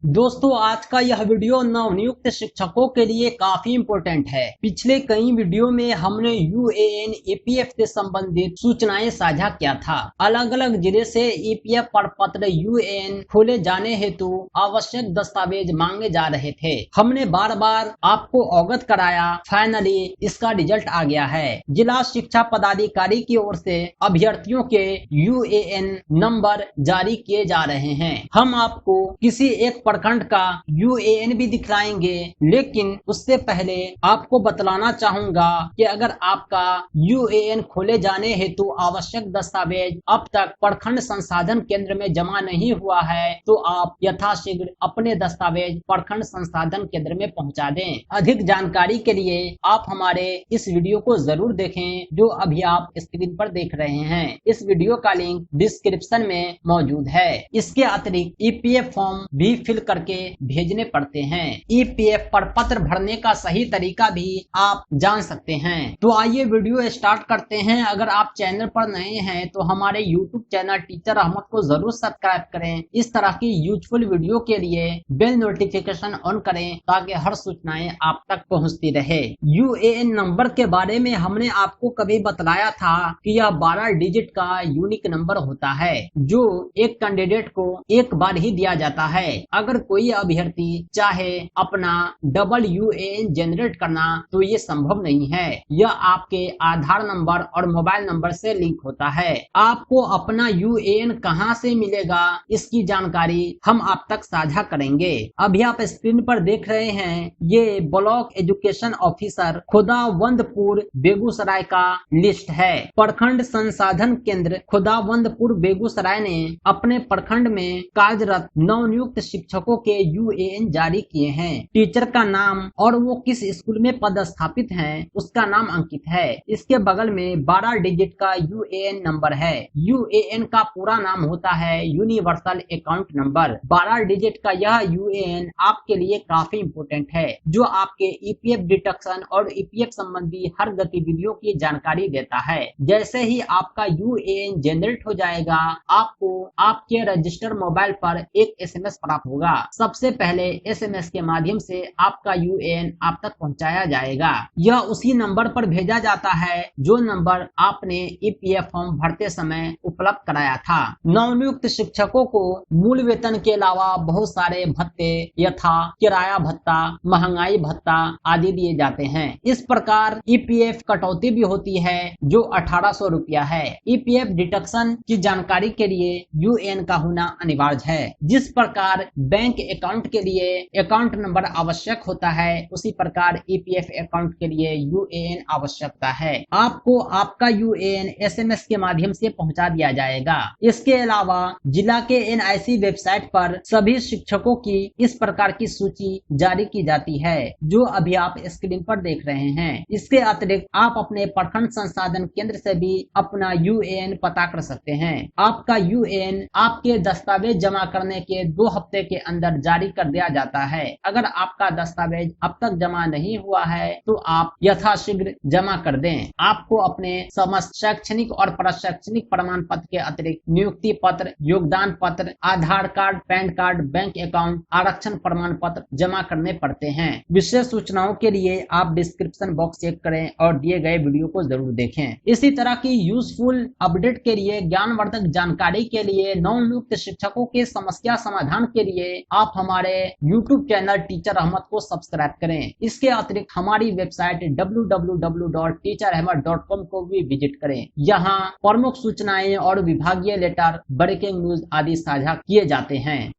दोस्तों, आज का यह वीडियो नवनियुक्त शिक्षकों के लिए काफी इम्पोर्टेंट है। पिछले कई वीडियो में हमने यूएएन ईपीएफ से संबंधित सूचनाएं साझा किया था। अलग अलग जिले से ईपीएफ प्रपत्र यूएएन खोले जाने हेतु आवश्यक दस्तावेज मांगे जा रहे थे। हमने बार बार आपको अवगत कराया। फाइनली इसका रिजल्ट आ गया है। जिला शिक्षा पदाधिकारी की ओर से अभ्यर्थियों के यूएएन नंबर जारी किए जा रहे हैं। हम आपको किसी एक प्रखंड का यूएएन भी दिखलाएंगे, लेकिन उससे पहले आपको बतलाना चाहूंगा कि अगर आपका यूएएन खोले जाने हेतु आवश्यक दस्तावेज अब तक प्रखंड संसाधन केंद्र में जमा नहीं हुआ है तो आप यथाशीघ्र अपने दस्तावेज प्रखंड संसाधन केंद्र में पहुंचा दें। अधिक जानकारी के लिए आप हमारे इस वीडियो को जरूर देखें जो अभी आप स्क्रीन पर देख रहे हैं। इस वीडियो का लिंक डिस्क्रिप्शन में मौजूद है। इसके अतिरिक्त ईपीएफ फॉर्म भी फिल करके भेजने पड़ते हैं। ईपीएफ प्रपत्र भरने का सही तरीका भी आप जान सकते हैं। तो आइए वीडियो स्टार्ट करते हैं। अगर आप चैनल पर नए हैं तो हमारे यूट्यूब चैनल टीचर अहमद को जरूर सब्सक्राइब करें। इस तरह की यूजफुल वीडियो के लिए बेल नोटिफिकेशन ऑन करें ताकि हर सूचनाएं आप तक पहुंचती रहे। यूएएन नंबर के बारे में हमने आपको कभी बतलाया था कि यह 12 डिजिट का यूनिक नंबर होता है जो एक कैंडिडेट को एक बार ही दिया जाता है। अगर कोई अभ्यर्थी चाहे अपना डबल यूएएन जनरेट करना तो ये संभव नहीं है। यह आपके आधार नंबर और मोबाइल नंबर से लिंक होता है। आपको अपना यूएएन कहां से मिलेगा इसकी जानकारी हम आप तक साझा करेंगे। अभी आप स्क्रीन पर देख रहे हैं ये block education officer Khudawandpur Begusarai का लिस्ट है। प्रखंड संसाधन केंद्र खुदावंदपुर बेगूसराय ने अपने प्रखंड में कार्यरत नवनियुक्त शिक्षकों के यूएएन जारी किए हैं। टीचर का नाम और वो किस स्कूल में पदस्थापित हैं उसका नाम अंकित है। इसके बगल में 12 डिजिट का यूएएन नंबर है। यूएएन का पूरा नाम होता है यूनिवर्सल अकाउंट नंबर। 12 डिजिट का यह यूएएन आपके लिए काफी इम्पोर्टेंट है जो आपके ईपीएफ डिडक्शन और ईपीएफ संबंधी हर गतिविधियों की जानकारी देता है। जैसे ही आपका यूएएन जनरेट हो जाएगा आपको आपके रजिस्टर मोबाइल पर एक एसएमएस प्राप्त होगा। सबसे पहले एसएमएस के माध्यम से आपका यूएएन आप तक पहुंचाया जाएगा। यह उसी नंबर पर भेजा जाता है जो नंबर आपने ईपीएफ फॉर्म भरते समय उपलब्ध कराया था। नवनियुक्त शिक्षकों को मूल वेतन के अलावा बहुत सारे भत्ते यथा किराया भत्ता, महंगाई भत्ता आदि दिए जाते हैं। इस प्रकार ईपीएफ कटौती भी होती है जो 1800 रुपया है। ईपीएफ डिडक्शन की जानकारी के लिए यूएएन का होना अनिवार्य है। जिस प्रकार बैंक अकाउंट के लिए अकाउंट नंबर आवश्यक होता है उसी प्रकार ईपीएफ अकाउंट के लिए यूएएन आवश्यकता है। आपको आपका यूएएन एसएमएस के माध्यम से पहुंचा दिया जाएगा। इसके अलावा जिला के एनआईसी वेबसाइट पर सभी शिक्षकों की इस प्रकार की सूची जारी की जाती है जो अभी आप स्क्रीन पर देख रहे हैं। इसके अतिरिक्त आप अपने प्रखंड संसाधन केंद्र से भी अपना यूएएन पता कर सकते हैं। आपका यूएएन आपके दस्तावेज जमा करने के 2 हफ्ते के अंदर जारी कर दिया जाता है। अगर आपका दस्तावेज अब तक जमा नहीं हुआ है तो आप यथाशीघ्र जमा कर दें। आपको अपने समस्त शैक्षणिक और प्रशैक्षणिक प्रमाण पत्र के अतिरिक्त नियुक्ति पत्र, योगदान पत्र, Aadhaar card, PAN card, bank account, आरक्षण प्रमाण पत्र जमा करने पड़ते हैं। विशेष सूचनाओं के लिए आप डिस्क्रिप्शन बॉक्स चेक करें और दिए गए वीडियो को जरूर देखें। इसी तरह की यूजफुल अपडेट के लिए, ज्ञानवर्धक जानकारी के लिए, नवनियुक्त शिक्षकों के समस्या समाधान के लिए आप हमारे YouTube चैनल टीचर अहमद को सब्सक्राइब करें। इसके अतिरिक्त हमारी वेबसाइट www.teacherahmad.com को भी विजिट करें। यहाँ प्रमुख सूचनाएं और विभागीय लेटर, ब्रेकिंग न्यूज आदि साझा किए जाते हैं।